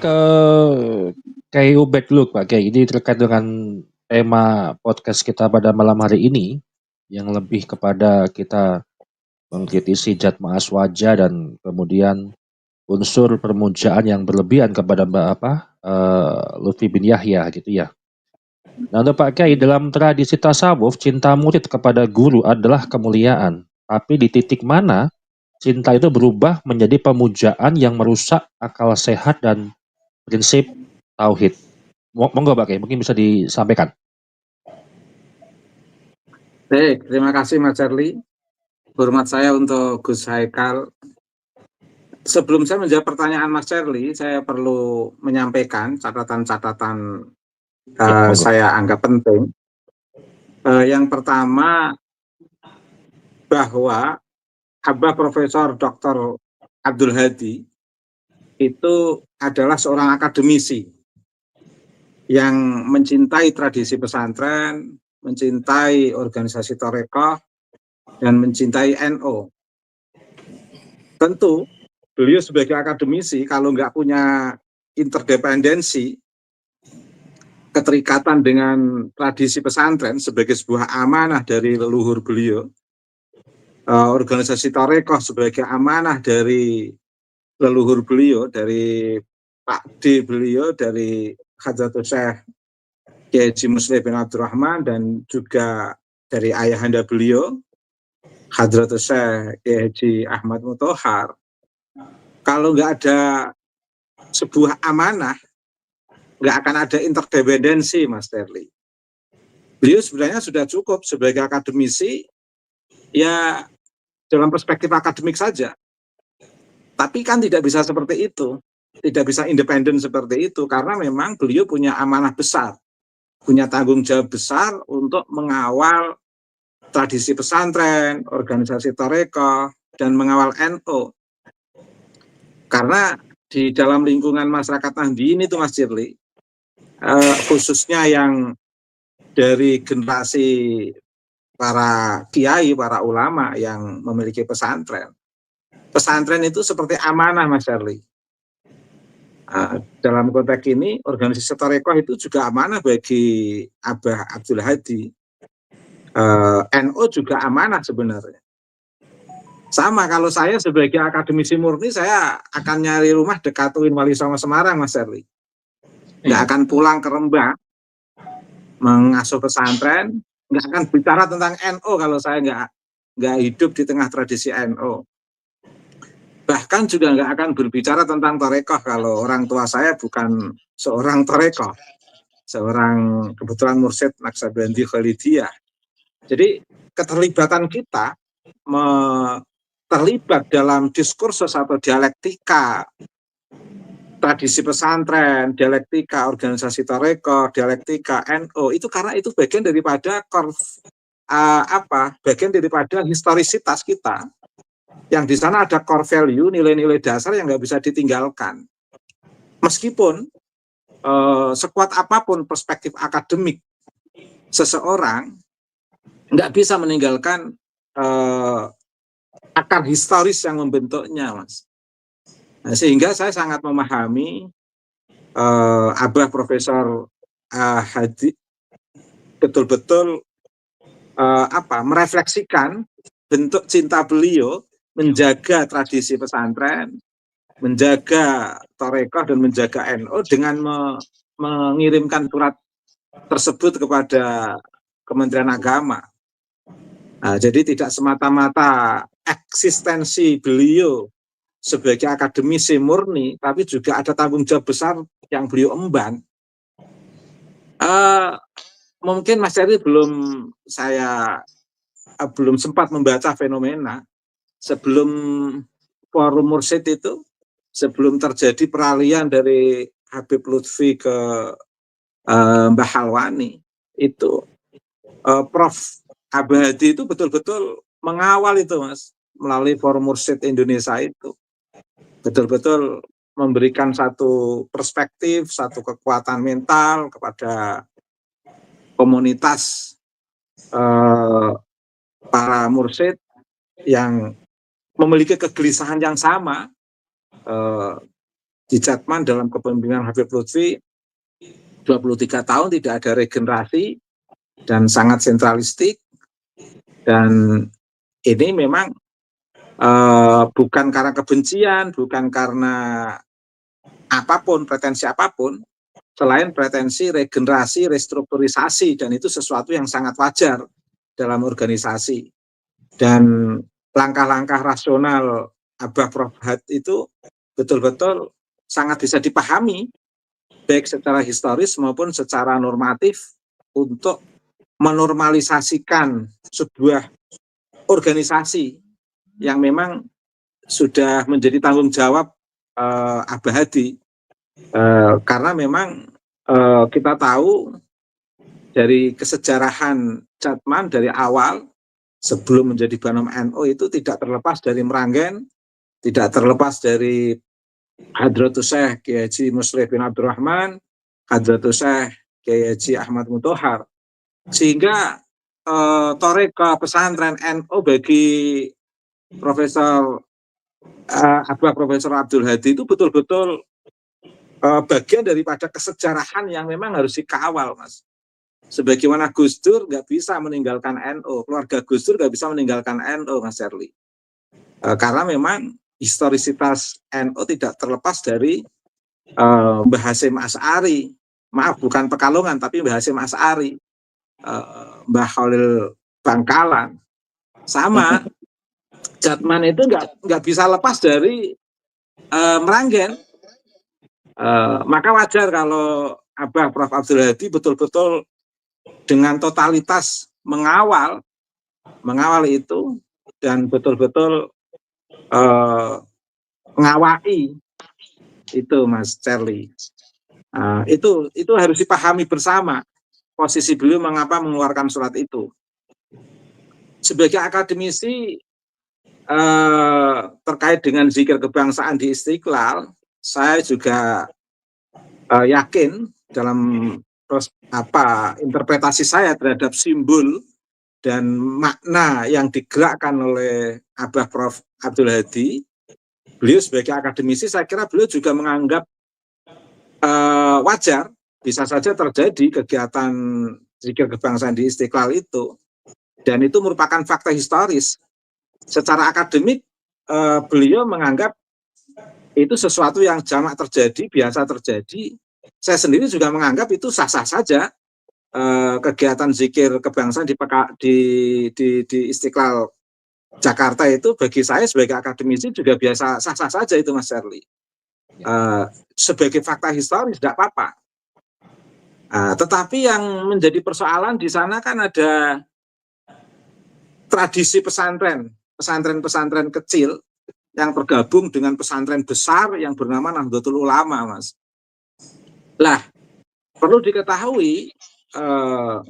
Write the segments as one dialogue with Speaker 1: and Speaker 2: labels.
Speaker 1: ke Kiai Ubed dulu Pak Kiai. Ini terkait dengan tema podcast kita pada malam hari ini yang lebih kepada kita mengkritisi Jatma Aswaja dan kemudian unsur permujaan yang berlebihan kepada Mbak Lutfi bin Yahya gitu ya. Nah, untuk Pak Kiai, dalam tradisi tasawuf, cinta murid kepada guru adalah kemuliaan. Tapi di titik mana cinta itu berubah menjadi pemujaan yang merusak akal sehat dan prinsip tauhid? Monggo Pak Kiai, mungkin bisa disampaikan.
Speaker 2: Baik, terima kasih Mas Charlie. Hormat saya untuk Gus Haikal. Sebelum saya menjawab pertanyaan Mas Charlie, saya perlu menyampaikan catatan-catatan saya anggap penting. Yang pertama, bahwa Abah Profesor Dr. Abdul Hadi itu adalah seorang akademisi yang mencintai tradisi pesantren, mencintai organisasi Torekoh, dan mencintai NU. Tentu beliau sebagai akademisi kalau nggak punya interdependensi, keterikatan dengan tradisi pesantren sebagai sebuah amanah dari leluhur beliau, organisasi Torekoh sebagai amanah dari leluhur beliau, dari Pak D beliau, dari Hadratus Syekh Kiai Haji Muslim bin Abdurrahman, dan juga dari ayahanda beliau Hadratus Syekh Kiai Haji Ahmad Muthohar. Kalau nggak ada sebuah amanah, nggak akan ada interdependensi, Mas Terli. Beliau sebenarnya sudah cukup sebagai akademisi, ya dalam perspektif akademik saja. Tapi kan tidak bisa seperti itu, tidak bisa independen seperti itu, karena memang beliau punya amanah besar, punya tanggung jawab besar untuk mengawal tradisi pesantren, organisasi Torekoh, dan mengawal NU. Karena di dalam lingkungan masyarakat Nahdien itu Mas Cirli, khususnya yang dari generasi para kiai, para ulama yang memiliki pesantren. Pesantren itu seperti amanah Mas Cirli. Dalam konteks ini, organisasi Torekoh itu juga amanah bagi Abah Abdul Hadi. NU juga amanah sebenarnya. Sama, kalau saya sebagai akademisi murni, saya akan nyari rumah dekat UIN Wali Songo Semarang, Mas Serli. Nggak akan pulang ke Rembang, mengasuh pesantren, nggak akan bicara tentang NU kalau saya nggak hidup di tengah tradisi NU. Bahkan juga nggak akan berbicara tentang Torekoh kalau orang tua saya bukan seorang Torekoh, seorang kebetulan mursyid Naksabandi Khalidiyah. Jadi keterlibatan kita terlibat dalam diskursus atau dialektika tradisi pesantren, dialektika organisasi Torekoh, dialektika NU, itu karena itu bagian daripada bagian daripada historisitas kita, yang di sana ada core value, nilai-nilai dasar yang nggak bisa ditinggalkan. Meskipun sekuat apapun perspektif akademik seseorang, nggak bisa meninggalkan akar historis yang membentuknya, Mas. Nah, sehingga saya sangat memahami Abah Profesor Hadi betul-betul merefleksikan bentuk cinta beliau menjaga tradisi pesantren, menjaga Torekoh dan menjaga NU dengan mengirimkan surat tersebut kepada Kementerian Agama. Nah, jadi tidak semata-mata eksistensi beliau sebagai akademisi murni, tapi juga ada tanggung jawab besar yang beliau emban. Mungkin Mas Heri belum sempat membaca fenomena sebelum forum mursyid itu, sebelum terjadi peralihan dari Habib Lutfi ke Mbah Halwani, itu Prof. Abah Hadi itu betul-betul mengawal itu, Mas, melalui forum mursyid Indonesia itu. Betul-betul memberikan satu perspektif, satu kekuatan mental kepada komunitas para mursyid yang memiliki kegelisahan yang sama di Jatman dalam kepemimpinan Habib Lutfi 23 tahun tidak ada regenerasi dan sangat sentralistik, dan ini memang bukan karena kebencian, bukan karena apapun, pretensi apapun, selain pretensi regenerasi, restrukturisasi, dan itu sesuatu yang sangat wajar dalam organisasi. Dan langkah-langkah rasional Abah Prof. Had itu betul-betul sangat bisa dipahami, baik secara historis maupun secara normatif, untuk menormalisasikan sebuah organisasi yang memang sudah menjadi tanggung jawab Abah Hadi. Karena memang kita tahu dari kesejarahan Jatman dari awal, sebelum menjadi Banom NU itu tidak terlepas dari Meranggen, tidak terlepas dari Hadratus Syekh Kiai Haji Muslim bin Abdurrahman, Hadratus Syekh Kiai Haji Ahmad Muthohar, sehingga toreka pesantren NU bagi Profesor Abah Profesor Abdul Hadi itu betul-betul bagian daripada kesejarahan yang memang harus dikawal, Mas. Sebagaimana Gus Dur nggak bisa meninggalkan NU, keluarga Gus Dur nggak bisa meninggalkan NU, Mas Sherly. Karena memang historisitas NU tidak terlepas dari Mbah Hasyim Asy'ari. Maaf, bukan Pekalongan, tapi Mbah Hasyim Asy'ari, Mbah Khalil Bangkalan. Sama, Jatman itu nggak bisa lepas dari Meranggen. Maka wajar kalau Abah Prof. Abdul Hadi betul-betul dengan totalitas mengawal itu, dan betul-betul ngawai itu, Mas Sherly. Itu harus dipahami bersama posisi beliau mengapa mengeluarkan surat itu. Sebagai akademisi terkait dengan zikir kebangsaan di Istiqlal, saya juga yakin dalam interpretasi saya terhadap simbol dan makna yang digerakkan oleh Abah Prof. Abdul Hadi. Beliau sebagai akademisi, saya kira beliau juga menganggap wajar bisa saja terjadi kegiatan zikir kebangsaan di Istiqlal itu, dan itu merupakan fakta historis. Secara akademik beliau menganggap itu sesuatu yang jamak terjadi, biasa terjadi. Saya sendiri juga menganggap itu sah-sah saja. Kegiatan zikir kebangsaan di Istiqlal Jakarta itu bagi saya sebagai akademisi juga biasa, sah-sah saja itu, Mas Sherly. Sebagai fakta historis tidak apa-apa. Tetapi yang menjadi persoalan di sana kan ada tradisi pesantren kecil yang tergabung dengan pesantren besar yang bernama Nahdlatul Ulama, Mas. Lah, perlu diketahui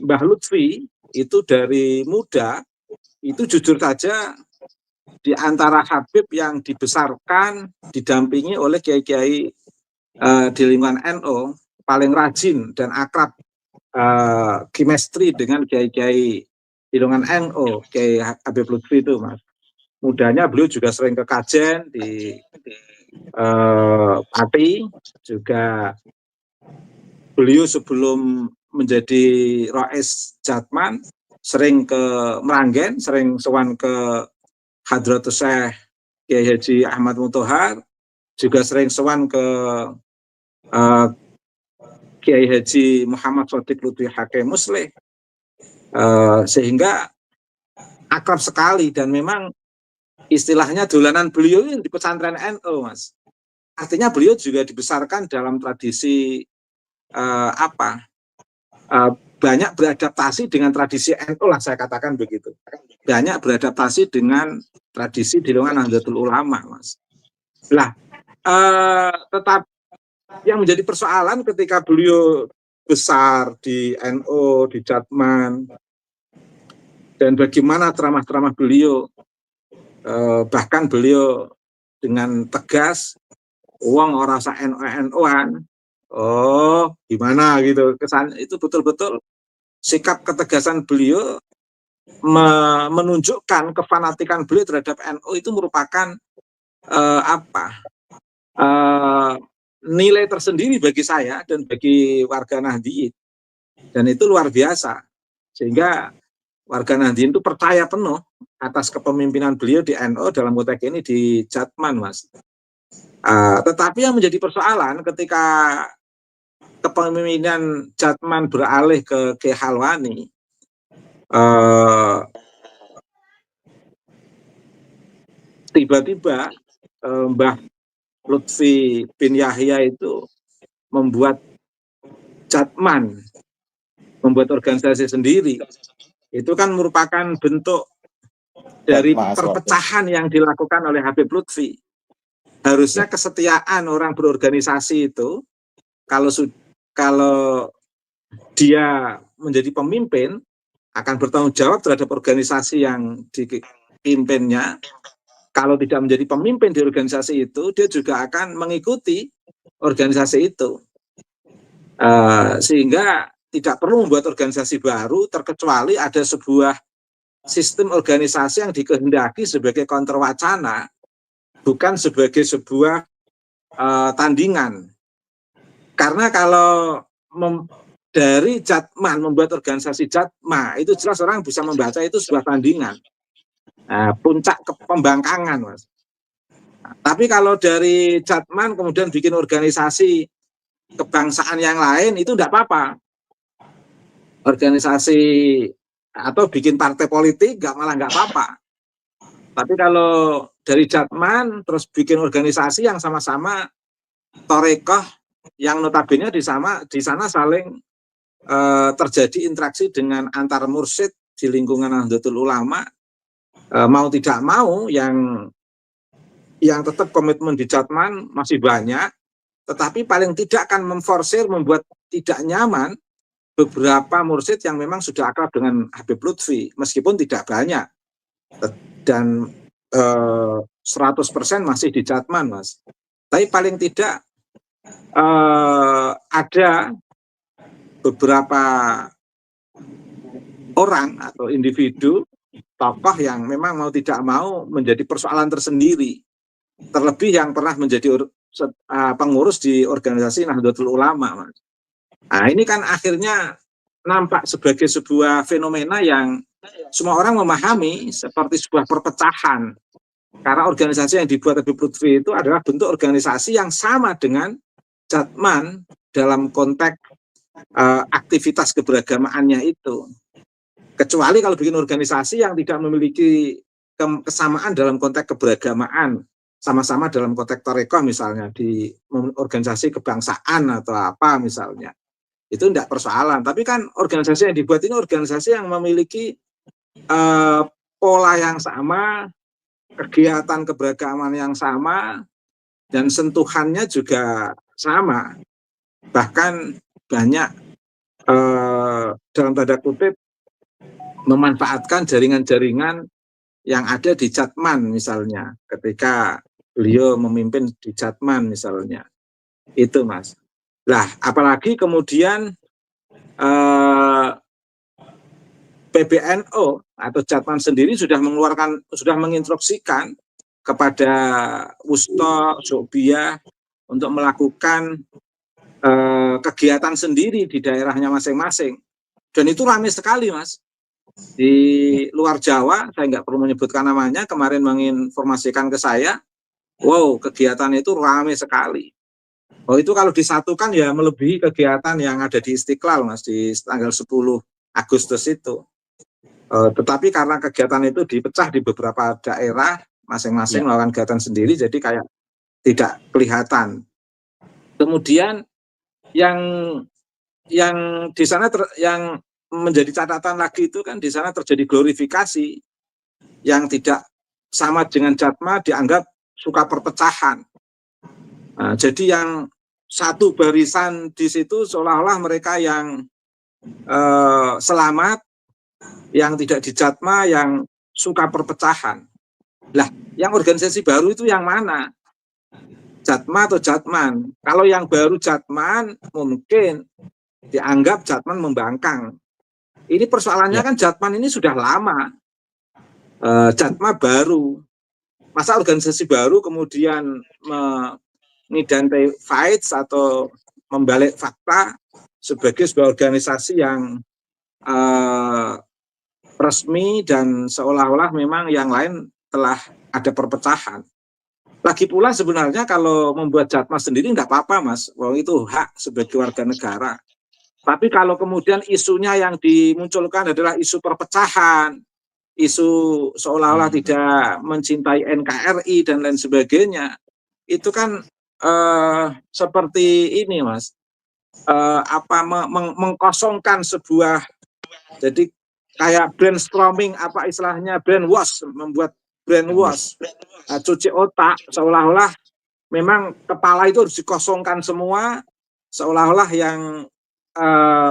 Speaker 2: Mbah Lutfi itu dari muda itu jujur saja di antara Habib yang dibesarkan, didampingi oleh kiai-kiai di lingkungan NU, paling rajin dan akrab chemistry dengan kiai-kiai di lingkungan NU, Kiai Habib Lutfi itu, Mas. Mudanya beliau juga sering ke kajen di Pati, juga beliau sebelum menjadi Rois Jatman sering ke Meranggen, sering sowan ke Hadratus Syekh Kiai Haji Ahmad Muthohar, juga sering sowan ke Kiai Haji Muhammad Shodiq Lutfi Hakim Muslim, sehingga akrab sekali, dan memang istilahnya dolanan beliau di pesantren NU, Mas. Artinya beliau juga dibesarkan dalam tradisi banyak beradaptasi dengan tradisi NU lah, saya katakan begitu. Banyak beradaptasi dengan tradisi di lingkungan Nahdlatul Ulama, Mas. Lah, tetap yang menjadi persoalan ketika beliau besar di NU, di Jatman, dan bagaimana ceramah-ceramah beliau, bahkan beliau dengan tegas, uang orang sa NU-an, oh gimana gitu, kesan itu betul-betul sikap ketegasan beliau menunjukkan kefanatikan beliau terhadap NU itu merupakan nilai tersendiri bagi saya dan bagi warga Nahdliyin. Dan itu luar biasa. Sehingga warga Nahdliyin itu percaya penuh atas kepemimpinan beliau di NU, dalam konteks ini di Jatman, Mas. Tetapi yang menjadi persoalan ketika kepemimpinan Jatman beralih ke Kiai Halwani, tiba-tiba Mbah Lutfi bin Yahya itu membuat Jatman, membuat organisasi sendiri. Itu kan merupakan bentuk dari perpecahan yang dilakukan oleh Habib Lutfi. Harusnya kesetiaan orang berorganisasi itu, kalau dia menjadi pemimpin, akan bertanggung jawab terhadap organisasi yang dipimpinnya. Kalau tidak menjadi pemimpin di organisasi itu, dia juga akan mengikuti organisasi itu. Sehingga tidak perlu membuat organisasi baru, terkecuali ada sebuah sistem organisasi yang dikehendaki sebagai counterwacana, bukan sebagai sebuah tandingan. Karena kalau dari Jatman membuat organisasi Jatma, itu jelas orang bisa membaca itu sebuah tandingan, puncak pembangkangan, Mas. Tapi kalau dari Jatman kemudian bikin organisasi kebangsaan yang lain, itu tidak apa-apa. Organisasi atau bikin partai politik malah nggak apa-apa. Tapi kalau dari Jatman terus bikin organisasi yang sama-sama Torekoh, yang notabene di sana saling terjadi interaksi dengan antar mursyid di lingkungan Nahdlatul Ulama, mau tidak mau yang tetap komitmen di Jatman masih banyak, tetapi paling tidak akan memforsir, membuat tidak nyaman beberapa mursyid yang memang sudah akrab dengan Habib Lutfi, meskipun tidak banyak, dan 100% masih di Jatman, Mas. Tapi paling tidak ada beberapa orang atau individu, tokoh yang memang mau tidak mau menjadi persoalan tersendiri. Terlebih yang pernah menjadi pengurus di organisasi Nahdlatul Ulama, Mas. Nah, ini kan akhirnya nampak sebagai sebuah fenomena yang semua orang memahami seperti sebuah perpecahan. Karena organisasi yang dibuat Habib Lutfi itu adalah bentuk organisasi yang sama dengan Jatman dalam konteks aktivitas keberagamaannya itu. Kecuali kalau bikin organisasi yang tidak memiliki kesamaan dalam konteks keberagamaan, sama-sama dalam konteks Torekoh misalnya, di organisasi kebangsaan atau apa misalnya, itu tidak persoalan. Tapi kan organisasi yang dibuat ini organisasi yang memiliki pola yang sama, kegiatan keberagaman yang sama, dan sentuhannya juga sama. Bahkan banyak dalam tanda kutip memanfaatkan jaringan-jaringan yang ada di Jatman misalnya, ketika beliau memimpin di Jatman misalnya. Itu, Mas. Lah, apalagi kemudian PBNU atau Jatman sendiri sudah menginstruksikan kepada Wusto, Sokbia untuk melakukan kegiatan sendiri di daerahnya masing-masing. Dan itu ramai sekali, Mas. Di luar Jawa, saya nggak perlu menyebutkan namanya, kemarin menginformasikan ke saya, wow, kegiatan itu ramai sekali. Oh, itu kalau disatukan ya melebihi kegiatan yang ada di Istiqlal, Mas, di tanggal 10 Agustus itu. Tetapi karena kegiatan itu dipecah di beberapa daerah, masing-masing melakukan kegiatan sendiri, jadi kayak tidak kelihatan. Kemudian yang di sana yang menjadi catatan lagi itu kan di sana terjadi glorifikasi yang tidak sama dengan Jatma, dianggap suka perpecahan. Nah, jadi yang satu barisan di situ seolah-olah mereka yang selamat, yang tidak di Jatma, yang suka perpecahan. Lah, yang organisasi baru itu yang mana? Jatma atau Jatman? Kalau yang baru Jatman, mungkin dianggap Jatman membangkang. Ini persoalannya kan Jatman ini sudah lama, Jatma baru. Masa organisasi baru kemudian identify atau membalik fakta sebagai sebuah organisasi yang resmi dan seolah-olah memang yang lain telah ada perpecahan. Lagi pula sebenarnya kalau membuat Jatma sendiri nggak apa-apa, Mas. Wong itu hak sebagai warga negara. Tapi kalau kemudian isunya yang dimunculkan adalah isu perpecahan, isu seolah-olah tidak mencintai NKRI dan lain sebagainya, itu kan seperti ini, Mas. Mengkosongkan sebuah, jadi kayak brainstorming, apa istilahnya, brainwash, membuat brainwash, cuci otak, seolah-olah memang kepala itu harus dikosongkan semua, seolah-olah yang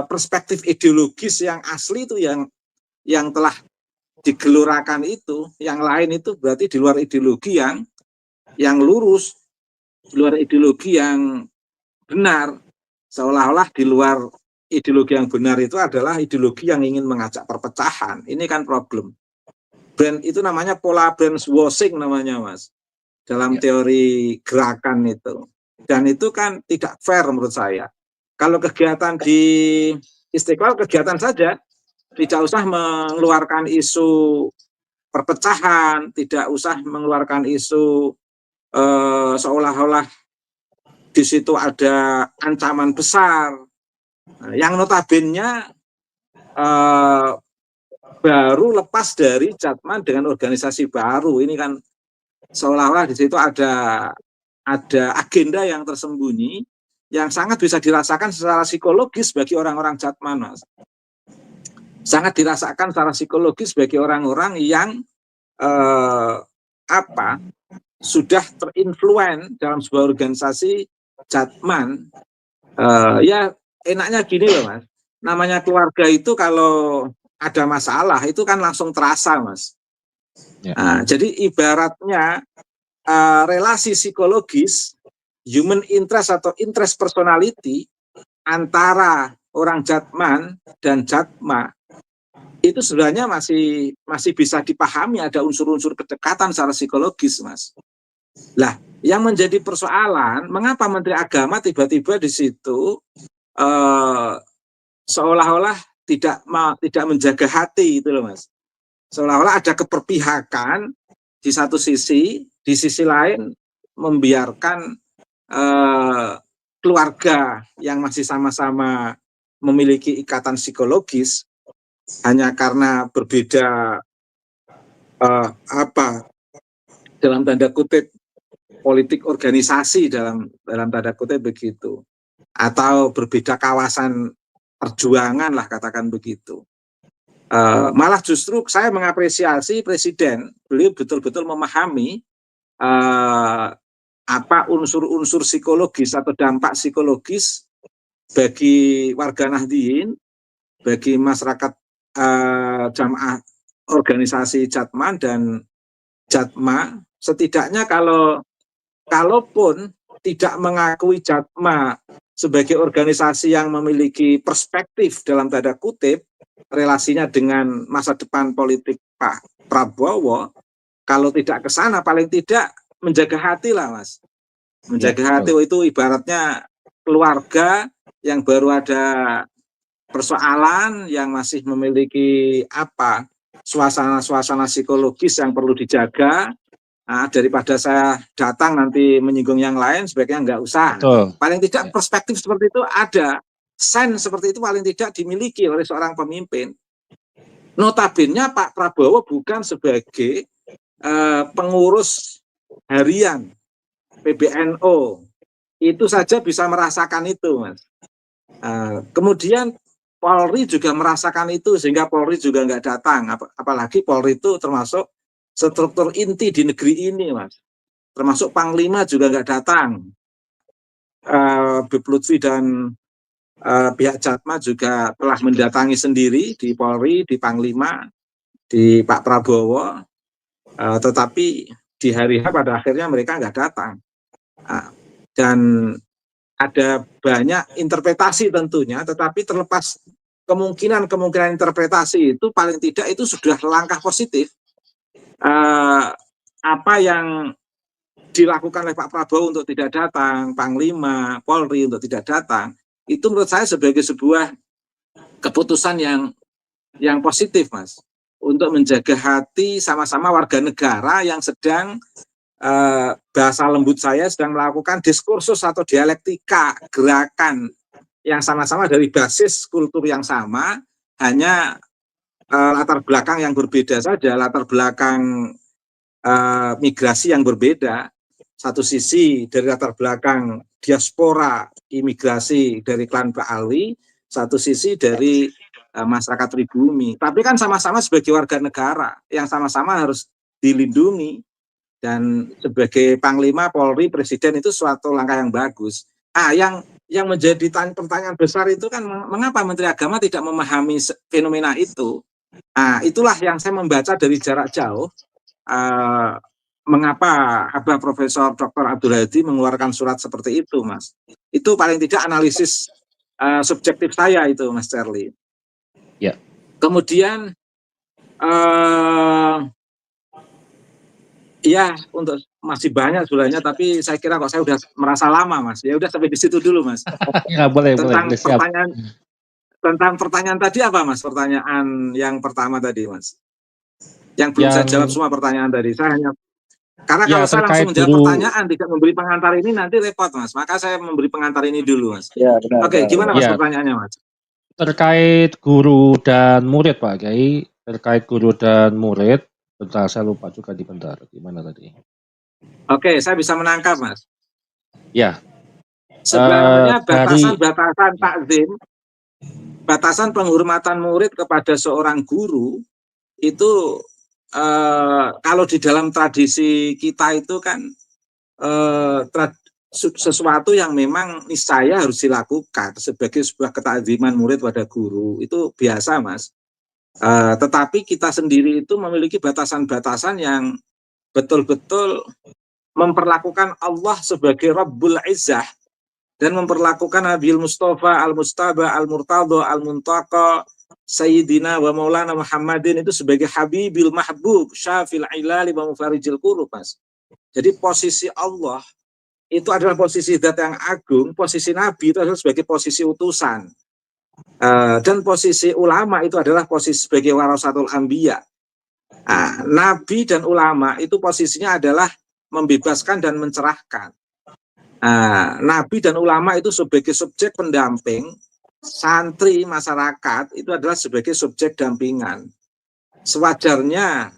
Speaker 2: perspektif ideologis yang asli itu yang telah digelurakan itu, yang lain itu berarti di luar ideologi yang lurus, di luar ideologi yang benar, seolah-olah di luar ideologi yang benar itu adalah ideologi yang ingin mengajak perpecahan. Ini kan problem. Brand itu namanya pola brainwashing namanya, Mas, dalam teori gerakan itu. Dan itu kan tidak fair menurut saya. Kalau kegiatan di Istiqlal, kegiatan saja, tidak usah mengeluarkan isu perpecahan, tidak usah mengeluarkan isu seolah-olah di situ ada ancaman besar. Yang notabene baru lepas dari Jatman dengan organisasi baru. Ini kan seolah-olah di situ ada agenda yang tersembunyi yang sangat bisa dirasakan secara psikologis bagi orang-orang Jatman, Mas. Sangat dirasakan secara psikologis bagi orang-orang yang sudah terinfluen dalam sebuah organisasi Jatman. Ya enaknya gini loh, Mas. Namanya keluarga itu kalau ada masalah itu kan langsung terasa, Mas. Nah, jadi ibaratnya relasi psikologis, human interest atau interest personality antara orang Jatman dan Jatma itu sebenarnya masih bisa dipahami, ada unsur-unsur kedekatan secara psikologis, Mas. Lah, yang menjadi persoalan, mengapa Menteri Agama tiba-tiba di situ seolah-olah tidak menjaga hati itu loh, Mas. Seolah-olah ada keberpihakan di satu sisi, di sisi lain membiarkan keluarga yang masih sama-sama memiliki ikatan psikologis hanya karena berbeda dalam tanda kutip politik organisasi, dalam tanda kutip begitu, atau berbeda kawasan perjuangan lah, katakan begitu. Malah justru saya mengapresiasi Presiden, beliau betul-betul memahami apa unsur-unsur psikologis atau dampak psikologis bagi warga Nahdliyin, bagi masyarakat jamaah organisasi Jatman dan Jatma. Setidaknya kalaupun tidak mengakui Jatma sebagai organisasi yang memiliki perspektif dalam tanda kutip relasinya dengan masa depan politik Pak Prabowo, kalau tidak ke sana paling tidak menjaga hati lah, Mas. Menjaga hati itu ibaratnya keluarga yang baru ada persoalan, yang masih memiliki suasana psikologis yang perlu dijaga. Nah, daripada saya datang nanti menyinggung yang lain, sebaiknya nggak usah. Betul. Paling tidak perspektif seperti itu ada, sense seperti itu paling tidak dimiliki oleh seorang pemimpin. Notabene Pak Prabowo bukan sebagai pengurus harian PBNU, itu saja bisa merasakan itu, Mas. Kemudian Polri juga merasakan itu, sehingga Polri juga nggak datang. Apalagi Polri itu termasuk struktur inti di negeri ini, Mas. Termasuk Panglima juga nggak datang. Bib Lutfi dan pihak Jatma juga telah mendatangi sendiri di Polri, di Panglima, di Pak Prabowo, tetapi di hari H pada akhirnya mereka nggak datang. Dan ada banyak interpretasi tentunya, tetapi terlepas kemungkinan interpretasi itu, paling tidak itu sudah langkah positif. Apa yang dilakukan oleh Pak Prabowo untuk tidak datang, Panglima, Polri untuk tidak datang, itu menurut saya sebagai sebuah keputusan yang positif, Mas, untuk menjaga hati sama-sama warga negara yang sedang bahasa lembut saya sedang melakukan diskursus atau dialektika gerakan yang sama-sama dari basis kultur yang sama, hanya latar belakang yang berbeda saja, latar belakang migrasi yang berbeda. Satu sisi dari latar belakang diaspora imigrasi dari klan Pak Alwi, satu sisi dari masyarakat pribumi. Tapi kan sama-sama sebagai warga negara yang sama-sama harus dilindungi, dan sebagai Panglima, Polri, Presiden itu suatu langkah yang bagus. Yang menjadi pertanyaan besar itu kan mengapa Menteri Agama tidak memahami fenomena itu? Itulah yang saya membaca dari jarak jauh. Mengapa Abah Profesor Dr. Abdul Hadi mengeluarkan surat seperti itu, Mas? Itu paling tidak analisis subjektif saya itu, Mas Charlie.
Speaker 1: Ya.
Speaker 2: Kemudian ya, untuk masih banyak sebenarnya, tapi saya kira kok saya udah merasa lama, Mas. Ya udah sampai di situ dulu, Mas.
Speaker 1: Ya, boleh,
Speaker 2: tentang
Speaker 1: boleh, siap.
Speaker 2: pertanyaan tadi apa, Mas? Pertanyaan yang pertama tadi, Mas. Yang belum saya jawab semua pertanyaan tadi. Saya hanya karena kalau saya langsung menjawab pertanyaan tidak memberi pengantar ini nanti repot, Mas. Maka saya memberi pengantar ini dulu, Mas.
Speaker 3: Ya, benar.
Speaker 2: Oke, gimana Mas pertanyaannya, Mas?
Speaker 1: Terkait guru dan murid, Pak Kiai. Terkait guru dan murid. Bentar, saya lupa juga di bentar. Gimana tadi?
Speaker 2: Oke, saya bisa menangkap, Mas.
Speaker 1: Ya.
Speaker 2: Sebenarnya batasan takzim, batasan penghormatan murid kepada seorang guru itu kalau di dalam tradisi kita itu kan sesuatu yang memang niscaya harus dilakukan sebagai sebuah ketakziman murid pada guru, itu biasa, Mas. Tetapi kita sendiri itu memiliki batasan-batasan yang betul-betul memperlakukan Allah sebagai Rabbul Izzah dan memperlakukan Nabiul Mustafa Al-Mustaba Al-Murtadha Al-Muntaqa Sayyidina wa Maulana Muhammadin itu sebagai Habibil Mahbub Syafil Ilali wa Mufarijil Kurub, Mas. Jadi posisi Allah itu adalah posisi zat yang agung, posisi Nabi itu adalah sebagai posisi utusan. Dan posisi ulama itu adalah posisi sebagai warasatul anbiya. Nabi dan ulama itu posisinya adalah membebaskan dan mencerahkan. Nabi dan ulama itu sebagai subjek pendamping, santri masyarakat itu adalah sebagai subjek dampingan. Sewajarnya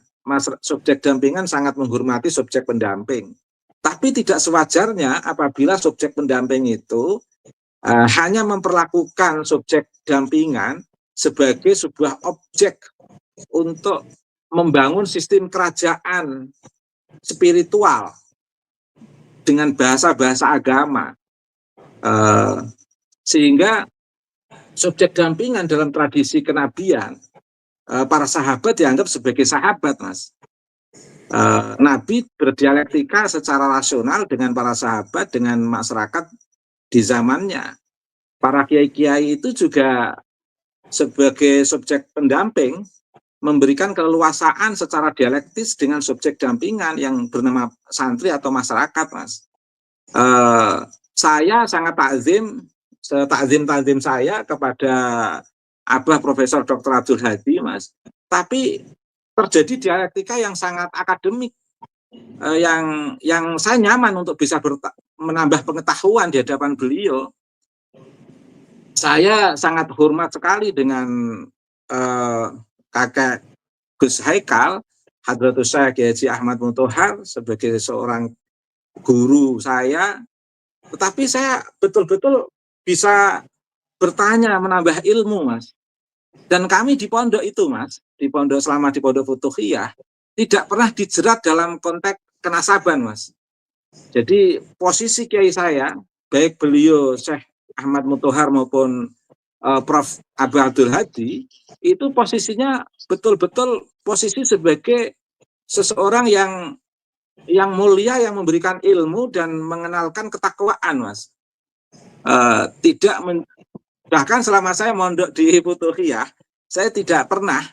Speaker 2: subjek dampingan sangat menghormati subjek pendamping. Tapi tidak sewajarnya apabila subjek pendamping itu hanya memperlakukan subjek dampingan sebagai sebuah objek untuk membangun sistem kerajaan spiritual dengan bahasa-bahasa agama, sehingga subjek dampingan dalam tradisi kenabian para sahabat dianggap sebagai sahabat, Mas. Nabi berdialektika secara rasional dengan para sahabat, dengan masyarakat di zamannya. Para kiai-kiai itu juga sebagai subjek pendamping memberikan keleluasaan secara dialektis dengan subjek dampingan yang bernama santri atau masyarakat, Mas. Saya sangat takzim saya kepada Abah Profesor Dr. Abdul Hadi, Mas. Tapi terjadi dialektika yang sangat akademik, yang saya nyaman untuk bisa menambah pengetahuan di hadapan beliau. Saya sangat hormat sekali dengan kakek Gus Haikal, Hadratus Syekh Haji Ahmad Muthohar sebagai seorang guru saya, tetapi saya betul-betul bisa bertanya, menambah ilmu, Mas. Dan kami di pondok itu, Mas, selama di pondok Futuhiyah, tidak pernah dijerat dalam konteks kenasaban, Mas. Jadi posisi kiai saya, baik beliau Syekh Ahmad Muthohar maupun Prof. Abah Abdul Hadi, itu posisinya betul-betul posisi sebagai seseorang yang mulia, yang memberikan ilmu dan mengenalkan ketakwaan, Mas. Bahkan selama saya mondok di Futuhiyah, saya tidak pernah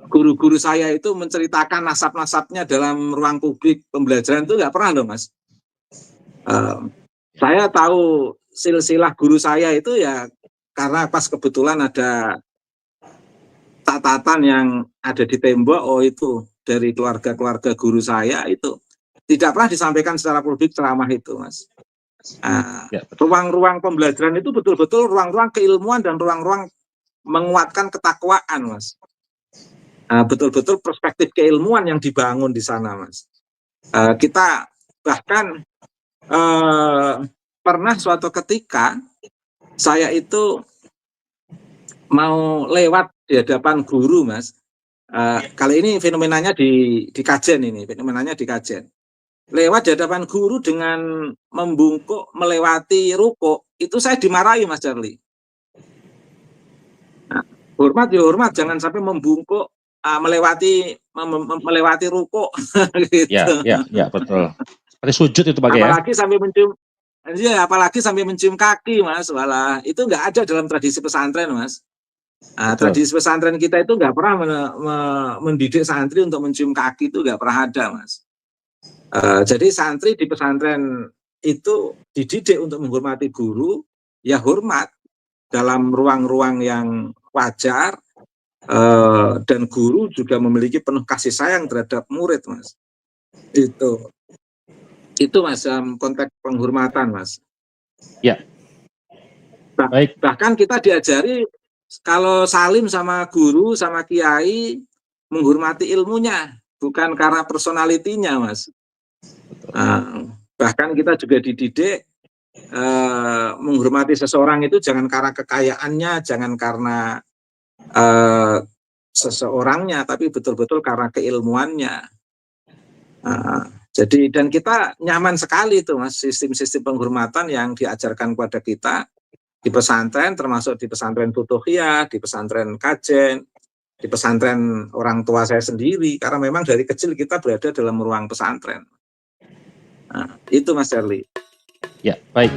Speaker 2: guru-guru saya itu menceritakan nasab-nasabnya dalam ruang publik pembelajaran itu nggak pernah loh Mas. Saya tahu silsilah guru saya itu ya karena pas kebetulan ada catatan yang ada di tembok, oh itu dari keluarga-keluarga guru saya, itu tidak pernah disampaikan secara publik ceramah itu Mas. Ruang-ruang pembelajaran itu betul-betul ruang-ruang keilmuan dan ruang-ruang menguatkan ketakwaan Mas. Betul-betul perspektif keilmuan yang dibangun di sana Mas. Kita bahkan pernah suatu ketika saya itu mau lewat di hadapan guru Mas. Kali ini fenomenanya di Kajen ini, fenomenanya di Kajen. Lewat di hadapan guru dengan membungkuk melewati ruko, itu saya dimarahi Mas Charlie. Nah, hormat ya hormat, jangan sampai membungkuk melewati ruko gitu.
Speaker 1: Ya, betul. Seperti sujud itu pakai
Speaker 2: apalagi sampai mencium, ya apalagi sampai mencium kaki Mas, walah itu nggak ada dalam tradisi pesantren Mas. Tradisi pesantren kita itu nggak pernah mendidik santri untuk mencium kaki, itu nggak pernah ada Mas. Jadi santri di pesantren itu dididik untuk menghormati guru, ya hormat dalam ruang-ruang yang wajar, dan guru juga memiliki penuh kasih sayang terhadap murid Mas. Itu Mas, konteks penghormatan Mas.
Speaker 1: Ya. Baik.
Speaker 2: Bahkan kita diajari kalau salim sama guru sama kiai menghormati ilmunya, bukan karena personalitinya Mas. Bahkan kita juga dididik menghormati seseorang itu jangan karena kekayaannya, jangan karena seseorangnya, tapi betul-betul karena keilmuannya. Jadi dan kita nyaman sekali itu Mas, sistem-sistem penghormatan yang diajarkan kepada kita di pesantren, termasuk di pesantren Futuhiyah, di pesantren Kajen, di pesantren orang tua saya sendiri, karena memang dari kecil kita berada dalam ruang pesantren. Itu Mas Charlie.
Speaker 1: Ya, baik.